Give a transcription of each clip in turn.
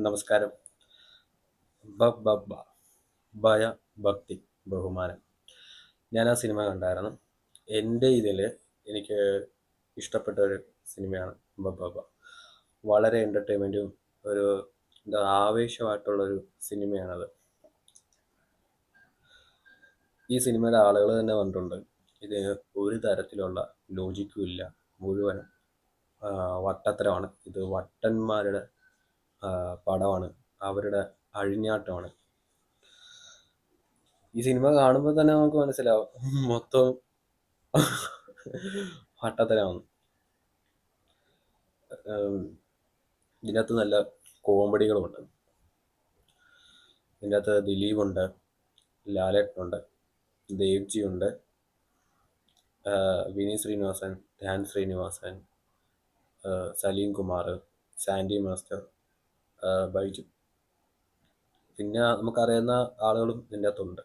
നമസ്കാരം. ബ ബ ബ ഭയ, ഭക്തി, ബഹുമാനം. ഞാൻ ആ സിനിമ കണ്ടായിരുന്നു. എൻ്റെ ഇതിൽ എനിക്ക് ഇഷ്ടപ്പെട്ട ഒരു സിനിമയാണ് ബ ബ ബ. വളരെ എൻ്റർടൈൻമെൻറ്റും ഒരു എന്താ ആവേശമായിട്ടുള്ളൊരു സിനിമയാണത്. ഈ സിനിമയുടെ ആളുകൾ തന്നെ പറഞ്ഞിട്ടുണ്ട്, ഇതിന് ഒരു തരത്തിലുള്ള ലോജിക്കും ഇല്ല. മുഴുവനും വട്ടത്തരമാണ്. ഇത് വട്ടന്മാരുടെ പടമാണ്. അവരുടെ അഴിഞ്ഞാട്ടമാണ്. ഈ സിനിമ കാണുമ്പോൾ തന്നെ നമുക്ക് മനസ്സിലാവും മൊത്തം വട്ടത്തരമാണ്. ഇതിനകത്ത് നല്ല കോമഡികളുമുണ്ട്. ഇതിനകത്ത് ദിലീപുണ്ട്, ലാലേട്ടനുണ്ട്, ദേവ്ജി ഉണ്ട്, വിനീത് ശ്രീനിവാസൻ, ധ്യാൻ ശ്രീനിവാസൻ, സലീം കുമാർ, സാൻഡി മാസ്റ്റർ, ബൈജു. പിന്നെ നമുക്കറിയുന്ന ആളുകളും ഇതിൻ്റെ അകത്തുണ്ട്.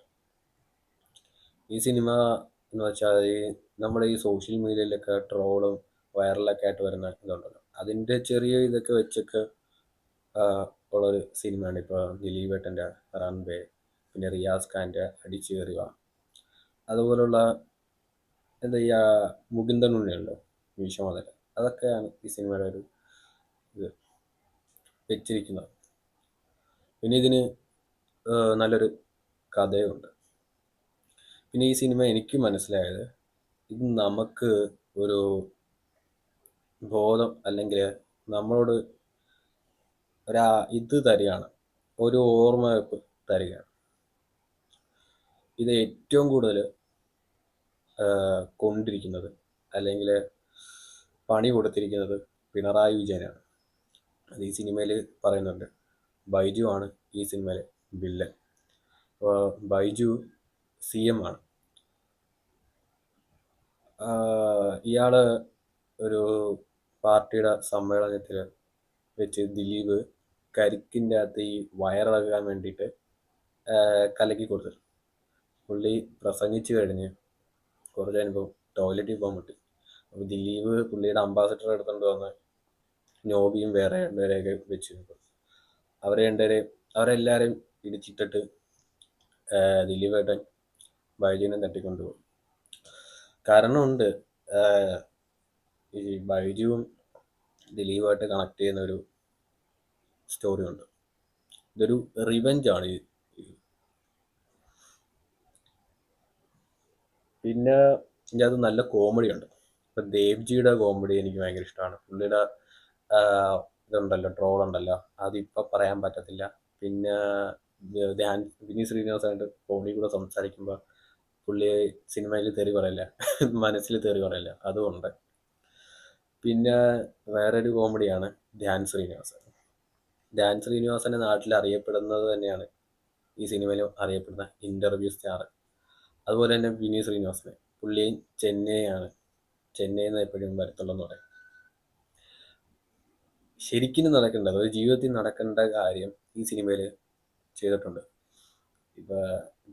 ഈ സിനിമ എന്ന് വെച്ചാൽ നമ്മുടെ ഈ സോഷ്യൽ മീഡിയയിലൊക്കെ ട്രോളും വൈറലൊക്കെ ആയിട്ട് വരുന്ന ഇതുണ്ടല്ലോ, അതിൻ്റെ ചെറിയ ഇതൊക്കെ വെച്ചൊക്കെ ഉള്ളൊരു സിനിമയാണ് ഇപ്പോൾ ദിലീപേട്ടൻ്റെ റൺവേ, പിന്നെ റിയാസ് ഖാൻ്റെ അടിച്ചുകയറി വാ, അതുപോലുള്ള എന്താ ഈ മുകുന്ദൻ ഉണ്ണിയുണ്ടോ, മീശ മുതൽ, അതൊക്കെയാണ് ഈ സിനിമയുടെ ഒരു ഇത് വെച്ചിരിക്കുന്നത്. പിന്നെ ഇതിന് നല്ലൊരു കഥയുണ്ട്. പിന്നെ ഈ സിനിമ എനിക്ക് മനസ്സിലായത്, ഇത് നമുക്ക് ഒരു ബോധം അല്ലെങ്കിൽ നമ്മളോട് ഇത് തരികയാണ്, ഒരു ഓർമ്മവെപ്പ് തരികയാണ്. ഇത് ഏറ്റവും കൂടുതൽ കൊണ്ടിരിക്കുന്നത് അല്ലെങ്കിൽ പണി കൊടുത്തിരിക്കുന്നത് പിണറായി വിജയനാണ്. അത് ഈ സിനിമയിൽ പറയുന്നുണ്ട്. ബൈജു ആണ് ഈ സിനിമയിലെ വില്ലൻ. അപ്പോൾ ബൈജു CM ആണ്. ഇയാൾ ഒരു പാർട്ടിയുടെ സമ്മേളനത്തിൽ വെച്ച് ദിലീപ് കരിക്കിൻ്റെ അകത്ത് ഈ വയറിളകാൻ വേണ്ടിയിട്ട് കലക്കി കൊടുത്തു. പുള്ളി പ്രസംഗിച്ച് കഴിഞ്ഞ് കുറച്ച് കഴിയുമ്പോൾ ടോയ്ലറ്റിൽ പോകാൻ പറ്റി. അപ്പോൾ ദിലീപ് പുള്ളിയുടെ അംബാസഡർ എടുത്തുകൊണ്ട് വന്ന് നോബിയും വേറെ രണ്ടുപേരെയൊക്കെ വെച്ച് അവരെല്ലാവരെയും ഇടിച്ചിട്ടിട്ട് ദിലീപേട്ടൻ ബൈജുവിനെ തട്ടിക്കൊണ്ടുപോകും. കാരണമുണ്ട്, ഈ ബൈജുവും ദിലീപുമായിട്ട് കണക്ട് ചെയ്യുന്ന ഒരു സ്റ്റോറി ഉണ്ട്. ഇതൊരു റിവെഞ്ചാണ്. പിന്നെ ഇതിൻ്റെ അത് നല്ല കോമഡി ഉണ്ട്. ഇപ്പം ദേവ്ജിയുടെ കോമഡി എനിക്ക് ഭയങ്കര ഇഷ്ടമാണ്. പുള്ളിയുടെ ഇതുണ്ടല്ലോ, ട്രോളുണ്ടല്ലോ, അതിപ്പോൾ പറയാൻ പറ്റത്തില്ല. പിന്നെ വിനീത് ശ്രീനിവാസനായിട്ട് ഫോണിൽ കൂടെ സംസാരിക്കുമ്പോൾ പുള്ളി സിനിമയിൽ തെറി പറയില്ല, മനസ്സിൽ തെറി പറയില്ല, അതുകൊണ്ട്. പിന്നെ വേറൊരു കോമഡിയാണ് ധ്യാൻ ശ്രീനിവാസൻ. ധ്യാൻ ശ്രീനിവാസൻ്റെ നാട്ടിൽ അറിയപ്പെടുന്നത് തന്നെയാണ് ഈ സിനിമയിലും അറിയപ്പെടുന്ന ഇൻ്റർവ്യൂ സ്റ്റാർ. അതുപോലെ തന്നെ വിനീത് ശ്രീനിവാസന്, പുള്ളിയും ചെന്നൈയാണ്, ചെന്നൈയിൽ നിന്ന് എപ്പോഴും വരത്തുള്ളൂ എന്ന് പറയും. ശരിക്കും നടക്കേണ്ടത്, ഒരു ജീവിതത്തിൽ നടക്കേണ്ട കാര്യം ഈ സിനിമയിൽ ചെയ്തിട്ടുണ്ട്. ഇപ്പോൾ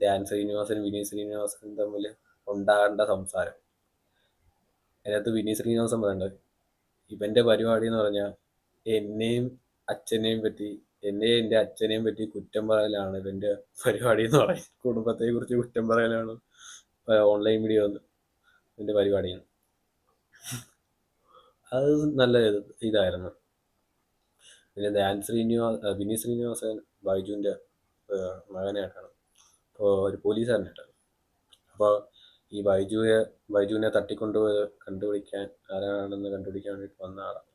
ധ്യാൻ ശ്രീനിവാസനും വിനീത് ശ്രീനിവാസനും തമ്മിൽ ഉണ്ടാകേണ്ട സംസാരം, അതിനകത്ത് വിനീത് ശ്രീനിവാസൻ പറയേണ്ടത്, ഇവൻ്റെ പരിപാടി എന്ന് പറഞ്ഞാൽ എന്നെയും അച്ഛനെയും പറ്റി, എന്നെയും എൻ്റെ അച്ഛനെയും പറ്റി കുറ്റം പറയലാണ് ഇവൻ്റെ പരിപാടി എന്ന് പറയും. കുടുംബത്തെക്കുറിച്ച് കുറ്റം പറയലാണ് ഓൺലൈൻ വീഡിയോ എൻ്റെ പരിപാടിയാണ്. അത് നല്ല ഇതായിരുന്നു. പിന്നെ വിനീത് ശ്രീനിവാസൻ ബൈജുവിൻ്റെ മകനായിട്ടാണ്, അപ്പോൾ ഒരു പോലീസുകാരനായിട്ടാണ്. അപ്പോൾ ഈ ബൈജുവിനെ തട്ടിക്കൊണ്ടുപോയത് ആരാണെന്ന് കണ്ടുപിടിക്കാൻ വേണ്ടിയിട്ട് വന്ന ആളാണ്.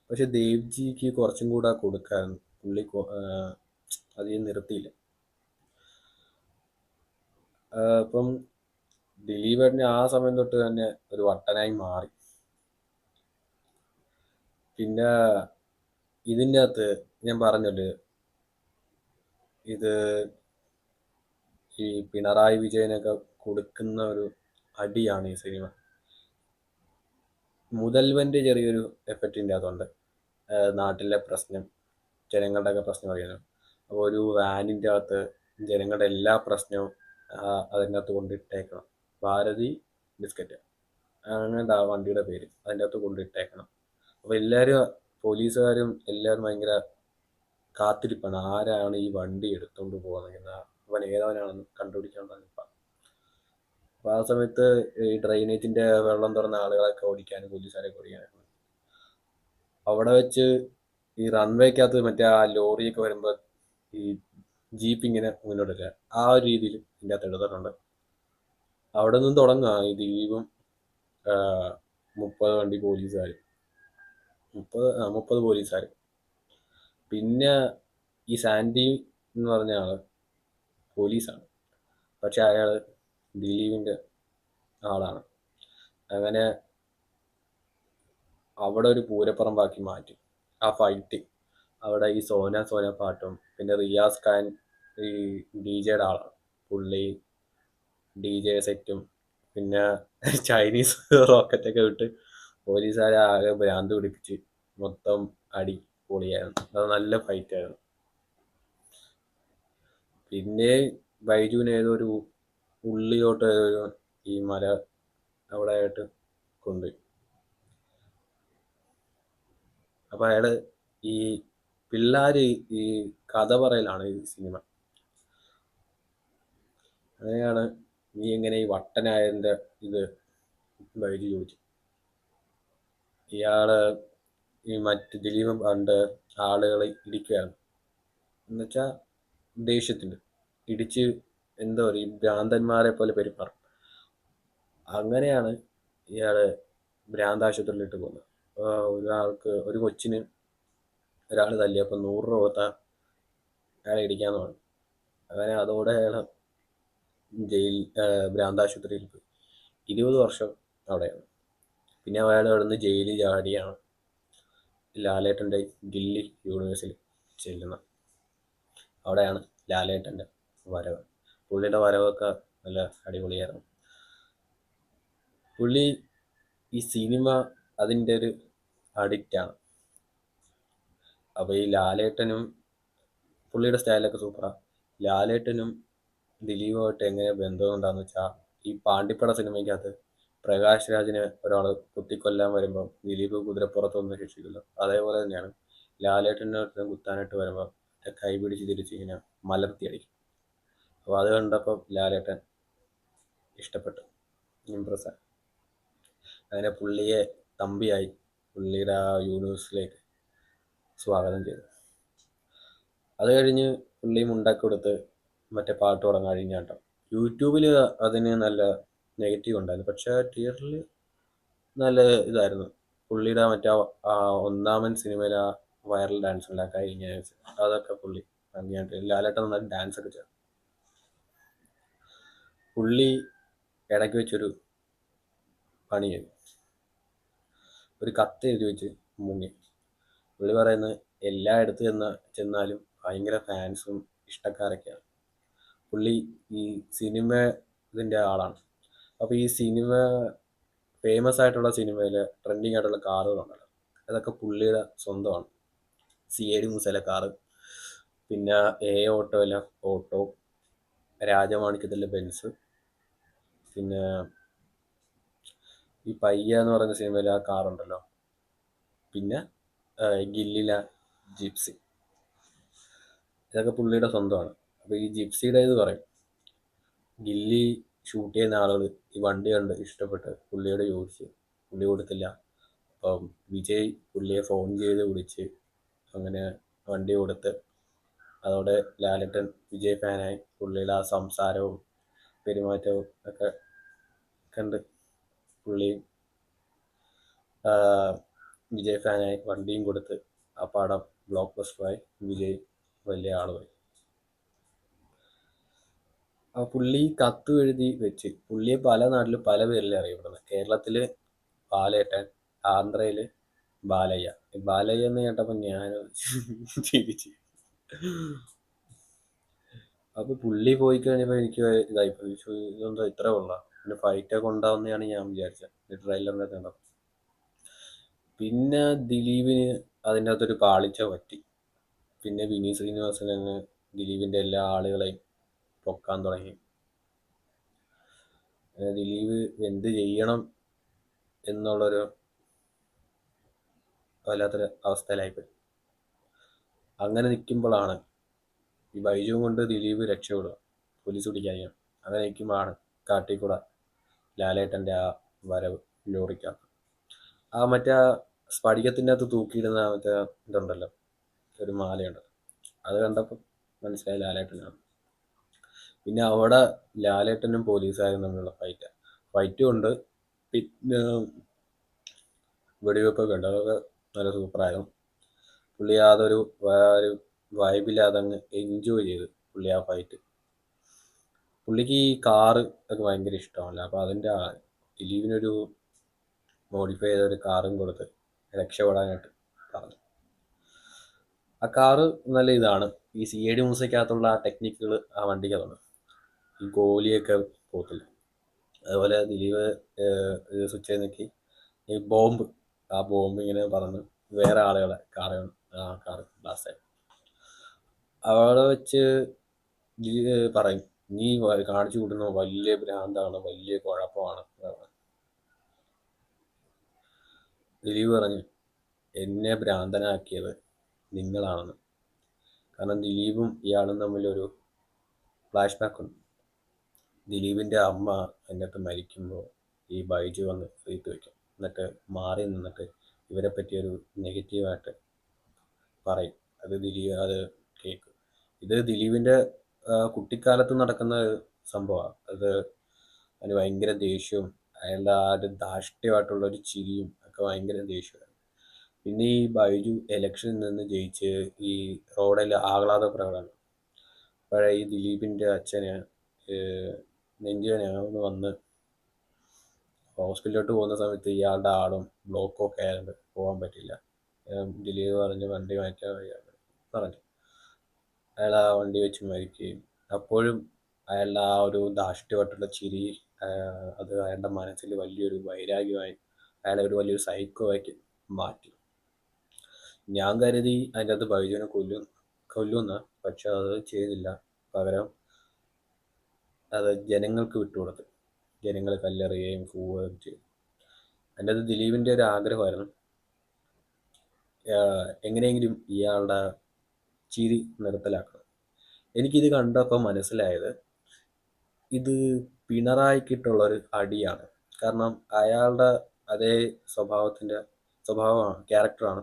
പക്ഷെ ദേവ്ജിക്ക് കുറച്ചും കൂടെ കൊടുക്കായിരുന്നു, പുള്ളി അധികം നിർത്തിയില്ല. ഇപ്പം ദിലീപേട്ടന് ആ സമയം തൊട്ട് തന്നെ ഒരു വട്ടനായി മാറി. പിന്നെ ഇതിൻ്റെ അകത്ത് ഞാൻ പറഞ്ഞല്ലോ, ഇത് ഈ പിണറായി വിജയനൊക്കെ കൊടുക്കുന്ന ഒരു അടിയാണ് ഈ സിനിമ. മുതൽവൻ്റെ ചെറിയൊരു എഫക്റ്റിൻ്റെ അതുണ്ട്. നാട്ടിലെ പ്രശ്നം, ജനങ്ങളുടെയൊക്കെ പ്രശ്നം അറിയാലോ. അപ്പോൾ ഒരു വാനിൻ്റെ അകത്ത് ജനങ്ങളുടെ എല്ലാ പ്രശ്നവും അതിൻ്റെ അകത്ത് കൊണ്ടിട്ടേക്കണം. ഭാരതി ബിസ്ക്കറ്റ് അങ്ങനത്തെ ആ വണ്ടിയുടെ പേര്, അതിൻ്റെ അകത്ത് കൊണ്ടിട്ടേക്കണം. അപ്പോൾ എല്ലാവരും പോലീസുകാരും എല്ലാവരും ഭയങ്കര കാത്തിരിപ്പാണ്, ആരാണ് ഈ വണ്ടി എടുത്തുകൊണ്ട് പോകുന്നത്, അവൻ ഏതവനാണെന്ന് കണ്ടുപിടിക്കാനുള്ള നിൽപ്പാണ്. അപ്പോൾ ആ സമയത്ത് ഈ ഡ്രെയിനേജിൻ്റെ വെള്ളം തുറന്ന ആളുകളൊക്കെ ഓടിക്കാനും പോലീസുകാരൊക്കെ ഓടിക്കാനൊക്കെ അവിടെ വെച്ച് ഈ റൺവേക്കകത്ത് മറ്റേ ആ ലോറിയൊക്കെ വരുമ്പോൾ ഈ ജീപ്പ് ഇങ്ങനെ മുന്നോട്ടില്ല, ആ ഒരു രീതിയിൽ ഇതിൻ്റെ അകത്ത് എടുത്തിട്ടുണ്ട്. അവിടെ നിന്ന് തുടങ്ങുക ഈ ദിലീപും 30 വണ്ടി പോലീസുകാർ, 30 പോലീസുകാർ. പിന്നെ ഈ സാൻഡി എന്ന് പറഞ്ഞ ആള് പോലീസാണ്, പക്ഷെ അയാൾ ദിലീപിൻ്റെ ആളാണ്. അങ്ങനെ അവിടെ ഒരു പൂരപ്പുറമ്പാക്കി മാറ്റി ആ ഫൈറ്റ്. അവിടെ ഈ സോന സോന പാട്ടും പിന്നെ റിയാസ് ഖാൻ ഈ ഡി ജെയുടെ ആളാണ്. പുള്ളി ഡി ജെ സെറ്റും പിന്നെ ചൈനീസ് റോക്കറ്റൊക്കെ വിട്ട് പോലീസുകാരെ ആകെ ഭ്രാന്ത് പിടിപ്പിച്ച് മൊത്തം അടി പൊളിയായിരുന്നു. അത് നല്ല ഫൈറ്റായിരുന്നു. പിന്നെ ബൈജുവിനെ ഏതൊരു ഉള്ളിലോട്ട് ഈ മല അവിടെ ആയിട്ട് കൊണ്ടുപോയി. അപ്പോൾ അയാൾ ഈ പിള്ളേർ ഈ കഥ പറയലാണ് ഈ സിനിമ. അങ്ങനെയാണ് നീ എങ്ങനെ ഈ വട്ടനായതിൻ്റെ ഇത് ബൈജു ചോദിച്ചു. ഇയാള് ഈ മറ്റ് ദിലീപ് പണ്ട് ആളുകളെ ഇടിക്കുകയാണ്, എന്നുവെച്ചാൽ ദേഷ്യത്തിൽ ഇടിച്ച് എന്താ പറയുക, ഈ ഭ്രാന്തന്മാരെ പോലെ പെരുമാറും. അങ്ങനെയാണ് ഇയാൾ ഭ്രാന്താശുപത്രിയിലിട്ട് പോകുന്നത്. ഒരു കൊച്ചിന് ഒരാൾ തല്ലിയപ്പോൾ 100 രൂപ കൊടുത്താൽ അയാളെ ഇടിക്കാന്ന് പറഞ്ഞു. അങ്ങനെ അതോടെ അയാൾ ഭ്രാന്താശുപത്രിയിൽ പോയി 20 വർഷം അവിടെയാണ്. പിന്നെ അയാൾ അവിടെ നിന്ന് ജയിലിൽ ചാടിയാണ് ലാലേട്ടൻ്റെ ദില്ലി യൂണിവേഴ്സിൽ ചെല്ലുന്നത്. അവിടെയാണ് ലാലേട്ടൻ്റെ വരവ്. പുള്ളിയുടെ വരവൊക്കെ നല്ല അടിപൊളിയായിരുന്നു. പുള്ളി ഈ സിനിമ അതിൻ്റെ ഒരു അഡിക്റ്റാണ്. അപ്പോൾ ഈ ലാലേട്ടനും പുള്ളിയുടെ സ്റ്റൈലൊക്കെ സൂപ്പറാണ്. ലാലേട്ടനും ദിലീപുമായിട്ട് എങ്ങനെ ബന്ധമുണ്ടാന്ന് വെച്ചാൽ, ഈ പാണ്ടിപ്പട സിനിമയ്ക്കകത്ത് പ്രകാശ് രാജിനെ ഒരാൾ കുത്തിക്കൊല്ലാൻ വരുമ്പോൾ ദിലീപ് കുതിരപ്പുറത്തൊന്ന് രക്ഷിക്കുമല്ലോ, അതേപോലെ തന്നെയാണ് ലാലേട്ടനെ കുത്താനായിട്ട് വരുമ്പോൾ കൈ പിടിച്ച് തിരിച്ച് ഇങ്ങനെ മലർത്തി അടിക്കും. അപ്പോൾ അത് കണ്ടപ്പോൾ ലാലേട്ടൻ ഇഷ്ടപ്പെട്ടു, ഇമ്പ്രസ്സായി. അങ്ങനെ പുള്ളിയെ തമ്പിയായി പുള്ളിയുടെ ആ യൂണിവേഴ്സിലേക്ക് സ്വാഗതം ചെയ്തു. അത് കഴിഞ്ഞ് പുള്ളി മുണ്ടൊക്കെ കൊടുത്ത് മറ്റേ പാട്ട് തുടങ്ങാൻ കഴിഞ്ഞാട്ടോ. യൂട്യൂബിൽ അതിന് നല്ല നെഗറ്റീവ് ഉണ്ടായിരുന്നു, പക്ഷേ തിയേറ്ററിൽ നല്ല ഇതായിരുന്നു. പുള്ളിയുടെ മറ്റേ ഒന്നാമൻ സിനിമയിലെ ആ വൈറൽ ഡാൻസ് ഉള്ള കഴിഞ്ഞ അതൊക്കെ പുള്ളി ഭംഗിയായിട്ട് ലാലേട്ടൻ നന്നായിട്ട് ഡാൻസ് ഒക്കെ ചെയ്തു. പുള്ളി ഇടയ്ക്ക് വെച്ചൊരു പണി ചെയ്തു, ഒരു കത്ത് എഴുതി വെച്ച് മുങ്ങി. പുള്ളി പറയുന്നത് എല്ലായിടത്ത് ചെന്നാലും ഭയങ്കര ഫാൻസും ഇഷ്ടക്കാരൊക്കെയാണ്. പുള്ളി ഈ സിനിമ ഇതിൻ്റെ ആളാണ്. അപ്പോൾ ഈ സിനിമ ഫേമസ് ആയിട്ടുള്ള സിനിമയിൽ ട്രെൻഡിങ് ആയിട്ടുള്ള കാറുകളുണ്ടല്ലോ, അതൊക്കെ പുള്ളിയുടെ സ്വന്തമാണ്. CID മൂസയിലെ കാറ്, പിന്നെ ഓട്ടോയിലെ ഓട്ടോ, രാജമാണിക്യത്തിലെ ബെൻസ്, പിന്നെ ഈ പയ്യ എന്ന് പറയുന്ന സിനിമയിലെ ആ കാറുണ്ടല്ലോ, പിന്നെ ഗില്ലിലെ ജിപ്സി, ഇതൊക്കെ പുള്ളിയുടെ സ്വന്തമാണ്. അപ്പോൾ ഈ ജിപ്സിയുടെ ഇത് പറയും, ഗില്ലി ഷൂട്ട് ചെയ്യുന്ന ആളുകൾ ഈ വണ്ടി കണ്ട് ഇഷ്ടപ്പെട്ട് പുള്ളിയോട് ചോദിച്ച്, പുള്ളി കൊടുത്തില്ല. അപ്പം വിജയ് പുള്ളിയെ ഫോൺ ചെയ്ത് വിളിച്ച് അങ്ങനെ വണ്ടി കൊടുത്ത്, അതോടെ ലാലേട്ടൻ വിജയ് ഫാനായി. പുള്ളിയുടെ ആ സംസാരവും പെരുമാറ്റവും ഒക്കെ കണ്ട് പുള്ളി വിജയ് ഫാനായി, വണ്ടിയും കൊടുത്ത് ആ പടം ബ്ലോക്ക് ബസ്റ്ററായി. വിജയ് വലിയ ആളുമായി. ആ പുള്ളി കത്ത് എഴുതി വെച്ച് പുള്ളിയെ പല നാട്ടിലും പല പേരിൽ അറിയപ്പെടുന്നത്. കേരളത്തിൽ ബാലേട്ടൻ, ആന്ധ്രയിൽ ബാലയ്യ. ബാലയ്യ എന്ന് കേട്ടപ്പോൾ ഞാൻ ചിരിച്ചു. അപ്പോൾ പുള്ളി പോയി കഴിഞ്ഞപ്പോൾ എനിക്ക് ഇതായിപ്പോയി, ഇതെന്താ ഇത്ര കൊള്ളാം, പിന്നെ ഫൈറ്റൊക്കെ ഉണ്ടാവുന്നതാണ് ഞാൻ വിചാരിച്ചത് ട്രെയിലറിൻ്റെ കണ്ടപ്പോൾ. പിന്നെ ദിലീപിന് അതിൻ്റെ അകത്തൊരു പാളിച്ച പറ്റി. പിന്നെ വിനീത് ശ്രീനിവാസൻ അങ്ങ് ദിലീപിൻ്റെ എല്ലാ ആളുകളെയും പൊക്കാൻ തുടങ്ങി. ദിലീപ് എന്ത് ചെയ്യണം എന്നുള്ളൊരു വല്ലാത്തൊരു അവസ്ഥയിലായിപ്പോയി. അങ്ങനെ നിൽക്കുമ്പോഴാണ് ഈ ബൈജുവും കൊണ്ട് ദിലീപ് രക്ഷപ്പെടുക, പോലീസ് പിടിക്കാതിരിക്കാൻ. അങ്ങനെ നിൽക്കുമ്പോഴാണ് കാട്ടിൽ കൂടെ ലാലേട്ടൻ്റെ ആ വരവ് ലോറിക്കകത്ത്. ആ മറ്റേ സ്ഫടികത്തിൻ്റെ അകത്ത് തൂക്കിയിടുന്ന മറ്റേ ഇതുണ്ടല്ലോ, ഒരു മാലയുണ്ട്, അത് കണ്ടപ്പോൾ മനസ്സിലായി ലാലേട്ടനാണ്. പിന്നെ അവിടെ ലാലേട്ടനും പോലീസുകാരും തമ്മിലുള്ള ഫൈറ്റും ഉണ്ട്. പിന്നെ വെടിവെപ്പൊക്കെ ഉണ്ട്. അതൊക്കെ നല്ല സൂപ്പറായിരുന്നു. പുള്ളി അതൊരു ഒരു വൈബില്ലാതെ അങ്ങ് എൻജോയ് ചെയ്ത് പുള്ളി ആ ഫൈറ്റ്. പുള്ളിക്ക് ഈ കാറ് ഒക്കെ ഭയങ്കര ഇഷ്ടമല്ല. അപ്പോൾ അതിൻ്റെ ദിലീപിനൊരു മോഡിഫൈ ചെയ്ത ഒരു കാറും കൊടുത്ത് രക്ഷപ്പെടാനായിട്ട് പറഞ്ഞു. ആ കാറ് നല്ല ഇതാണ്. ഈ CID മൂസയ്ക്കകത്തുള്ള ആ ടെക്നിക്കുകൾ ആ വണ്ടിക്കകത്തുണ്ട്. ഈ ഗോലിയൊക്കെ പോകത്തില്ല. അതുപോലെ ദിലീപ് സ്വിച്ച് ചെയ്ത് നോക്കി ഈ ബോംബ്, ആ ബോംബ് ഇങ്ങനെ പറഞ്ഞ് വേറെ ആളുകളെ കാറ് ബ്ലാസ്റ്റായി. അവിടെ വെച്ച് പറയും, നീ കാണിച്ചു കൂട്ടുന്ന വലിയ ഭ്രാന്താണ്, വലിയ കുഴപ്പമാണ്. ദിലീപ് പറഞ്ഞു, എന്നെ ഭ്രാന്തനാക്കിയത് നിങ്ങളാണെന്ന്. കാരണം ദിലീപും ഇയാളും തമ്മിലൊരു ഫ്ലാഷ് ബാക്ക് ഉണ്ട്. ദിലീപിൻ്റെ അമ്മ എന്നിട്ട് മരിക്കുമ്പോൾ ഈ ബൈജു വന്ന് റീത്ത് വയ്ക്കും. എന്നിട്ട് മാറി നിന്നിട്ട് ഇവരെ പറ്റിയൊരു നെഗറ്റീവായിട്ട് പറയും. അത് ദിലീപ് അത് കേൾക്കും. ഇത് ദിലീപിൻ്റെ കുട്ടിക്കാലത്ത് നടക്കുന്ന സംഭവമാണ്. അതിന് ഭയങ്കര ദേഷ്യവും അയാളുടെ ആ ഒരു ധാർഷ്ട്യമായിട്ടുള്ളൊരു ചിരിയും ഒക്കെ ഭയങ്കര ദേഷ്യമാണ്. പിന്നെ ഈ ബൈജു ഇലക്ഷനിൽ നിന്ന് ജയിച്ച് ഈ റോഡിൽ ആഹ്ലാദ പ്രകടനം. അപ്പോഴേ ഈ ദിലീപിൻ്റെ അച്ഛന് നെഞ്ചുവേദനയാണെന്ന് വന്ന് ഹോസ്പിറ്റലിലോട്ട് പോകുന്ന സമയത്ത് ഇയാളുടെ ആളും ബ്ലോക്കൊക്കെ ആയതുകൊണ്ട് പോകാൻ പറ്റില്ല. ദിലീപ് പറഞ്ഞ് വണ്ടി മാറ്റാൻ വയ്യാന്ന് പറഞ്ഞു. അയാൾ ആ വണ്ടി വെച്ച് മരിക്കുകയും അപ്പോഴും അയാളുടെ ആ ഒരു ധാർഷ്ട്യമായിട്ടുള്ള ചിരി അത് അയാളുടെ മനസ്സിൽ വലിയൊരു വൈരാഗ്യമായി അയാളെ ഒരു വലിയൊരു സൈക്കോ ആക്കി മാറ്റി. ഞാൻ കരുതി അതിൻ്റെ അകത്ത് ബൈജുവിനെ കൊല്ലുന്ന, പക്ഷെ അത് ചെയ്തില്ല. പകരം അത് ജനങ്ങൾക്ക് വിട്ടുകൊടുത്ത് ജനങ്ങൾ കല്ലെറിയുകയും പോവുകയും ചെയ്തു. അതിൻ്റെ അത് ദിലീപിൻ്റെ ഒരു ആഗ്രഹമായിരുന്നു, എങ്ങനെയെങ്കിലും ഇയാളുടെ ചിരി നിർത്തലാക്കണം. എനിക്കിത് കണ്ടപ്പോൾ മനസ്സിലായത് ഇത് പിണറായിക്കിട്ടുള്ളൊരു അടിയാണ്. കാരണം അയാളുടെ അതേ സ്വഭാവമാണ്, ക്യാരക്ടറാണ്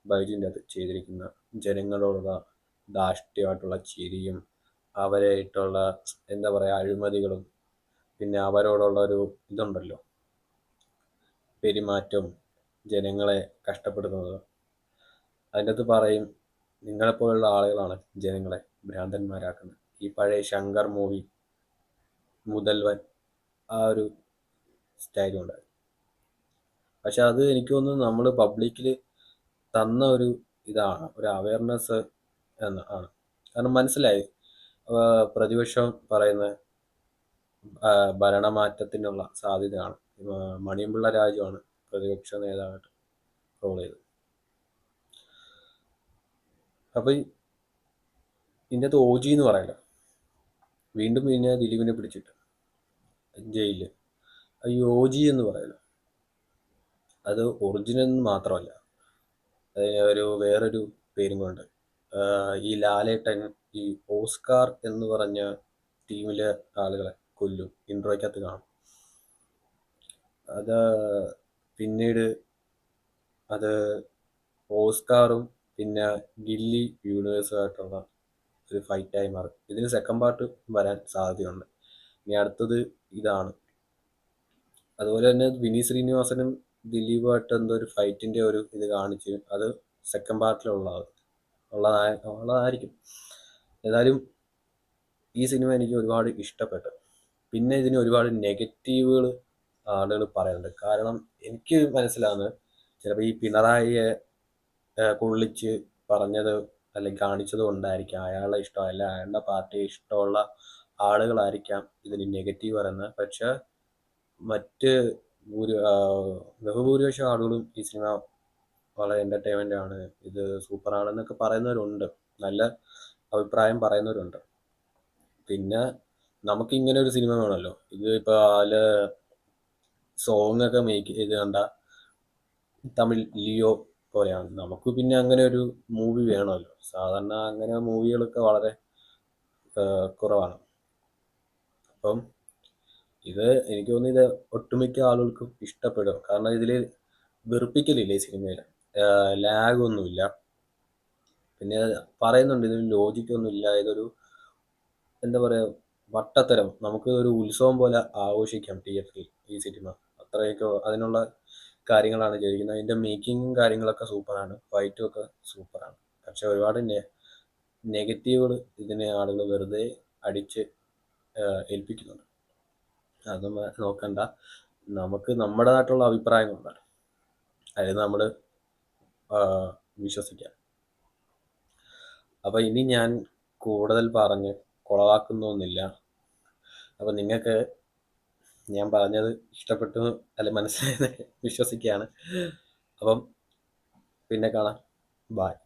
ബൈജുവിൻ്റെ അത് ചെയ്തിരിക്കുന്ന. ജനങ്ങളോടുള്ള ധാർഷ്ട്യമായിട്ടുള്ള ചിരിയും അവരായിട്ടുള്ള എന്താ പറയുക അഴിമതികളും പിന്നെ അവരോടുള്ള ഒരു ഇതുണ്ടല്ലോ, പെരുമാറ്റം, ജനങ്ങളെ കഷ്ടപ്പെടുന്നത്. അതിൻ്റെ അകത്ത് പറയും, നിങ്ങളെപ്പോലുള്ള ആളുകളാണ് ജനങ്ങളെ ഭ്രാന്തന്മാരാക്കുന്നത്. ഈ പഴയ ശങ്കർ മൂവി മുതൽവൻ ആ ഒരു സ്റ്റൈലും ഉണ്ടായിരുന്നു. പക്ഷെ അത് എനിക്ക് തോന്നുന്നു നമ്മൾ പബ്ലിക്കിൽ തന്ന ഒരു ഇതാണ്, ഒരു അവയർനെസ് ആണ്. കാരണം മനസ്സിലായി പ്രതിപക്ഷം പറയുന്ന ഭരണമാറ്റത്തിനുള്ള സാധ്യതയാണ്. മണിയമ്പിള്ള രാജുവാണ് പ്രതിപക്ഷ നേതാവായിട്ട് റോൾ ചെയ്തത്. അപ്പം ഇതിൻ്റെ അകത്ത് OG എന്ന് പറയല, വീണ്ടും പിന്നെ ദിലീപിനെ പിടിച്ചിട്ട് ജയിലിൽ. ഈ OG എന്ന് പറയല, അത് ഒറിജിനൽ മാത്രമല്ല, അതിന് വേറൊരു പേരും കൊണ്ട് ഈ ലാലേട്ടൻ ഈ ഓസ്കാർ എന്ന് പറഞ്ഞ ടീമിലെ ആളുകളെ കൊല്ലും. ഇൻട്രോയ്ക്കകത്ത് കാണും. അത് പിന്നീട് അത് ഓസ്കാറും പിന്നെ ഗില്ലി യൂണിവേഴ്സുമായിട്ടുള്ള ഒരു ഫൈറ്റായി മാറും. ഇതിന് സെക്കൻഡ് പാർട്ട് വരാൻ സാധ്യതയുണ്ട്. ഇനി അടുത്തത് ഇതാണ്. അതുപോലെ തന്നെ വിനീത് ശ്രീനിവാസനും ദിലീപുമായിട്ട് എന്തോ ഒരു ഫൈറ്റിൻ്റെ ഒരു ഇത് കാണിച്ച് അത് സെക്കൻഡ് പാർട്ടിലുള്ളതായിരിക്കും. ഏതായാലും ഈ സിനിമ എനിക്ക് ഒരുപാട് ഇഷ്ടപ്പെട്ടു. പിന്നെ ഇതിന് ഒരുപാട് നെഗറ്റീവുകൾ ആളുകൾ പറയുന്നുണ്ട്. കാരണം എനിക്ക് മനസ്സിലാവുന്നത് ചിലപ്പോൾ ഈ പിണറായിയെ പൊള്ളിച്ച് പറഞ്ഞത് അല്ലെങ്കിൽ കാണിച്ചത് കൊണ്ടായിരിക്കാം അയാളെ ഇഷ്ടം, അല്ല അയാളുടെ പാർട്ടിയെ ഇഷ്ടമുള്ള ആളുകളായിരിക്കാം ഇതിന് നെഗറ്റീവ് പറയുന്നത്. പക്ഷെ മറ്റ് ബഹുഭൂരിപക്ഷം ആളുകളും ഈ സിനിമ വളരെ എൻ്റർടൈൻമെൻ്റ് ആണ്, ഇത് സൂപ്പറാണെന്നൊക്കെ പറയുന്നവരുണ്ട്, നല്ല അഭിപ്രായം പറയുന്നവരുണ്ട്. പിന്നെ നമുക്കിങ്ങനെ ഒരു സിനിമ വേണമല്ലോ. ഇത് ഇപ്പോൾ സോങ് ഒക്കെ മേക്ക് ചെയ്ത് കണ്ട തമിഴ് ലിയോ പോലെയാണ്. നമുക്ക് പിന്നെ അങ്ങനെ ഒരു മൂവി വേണമല്ലോ. സാധാരണ അങ്ങനെ മൂവികളൊക്കെ വളരെ കുറവാണ്. അപ്പം ഇത് എനിക്ക് തോന്നുന്നു ഇത് ഒട്ടുമിക്ക ആളുകൾക്കും ഇഷ്ടപ്പെടും. കാരണം ഇതിൽ വെറുപ്പിക്കലില്ല ഈ സിനിമയിൽ. ലാഗൊന്നുമില്ല. പിന്നെ പറയുന്നുണ്ട് ഇതിന് ലോജിക്കൊന്നുമില്ല. ഇതൊരു എന്താ പറയുക, വട്ടത്തരം. നമുക്ക് ഒരു ഉത്സവം പോലെ ആഘോഷിക്കാം തിയേറ്ററിൽ ഈ സിനിമ. അത്രയൊക്കെ അതിനുള്ള കാര്യങ്ങളാണ് ചെയ്തിരിക്കുന്നത്. അതിൻ്റെ മേക്കിങ്ങും കാര്യങ്ങളൊക്കെ സൂപ്പറാണ്. ഫൈറ്റും ഒക്കെ സൂപ്പറാണ്. പക്ഷെ ഒരുപാട് നെഗറ്റീവുകൾ ഇതിനെ ആളുകൾ വെറുതെ അടിച്ച് ഏൽപ്പിക്കുന്നുണ്ട്. അതൊന്നും നോക്കണ്ട. നമുക്ക് നമ്മുടേതായിട്ടുള്ള അഭിപ്രായങ്ങളുണ്ടല്ലോ, അതിൽ നമ്മൾ വിശ്വസിക്കാം. അപ്പോൾ ഇനി ഞാൻ കൂടുതൽ പറഞ്ഞ് കുളവാക്കുന്നൊന്നുമില്ല. അപ്പോൾ നിങ്ങൾക്ക് ഞാൻ പറഞ്ഞത് ഇഷ്ടപ്പെട്ടു അല്ല മനസ്സിലായെന്ന് വിശ്വസിക്കുകയാണ്. അപ്പം പിന്നെ കാണാം. ബായ്.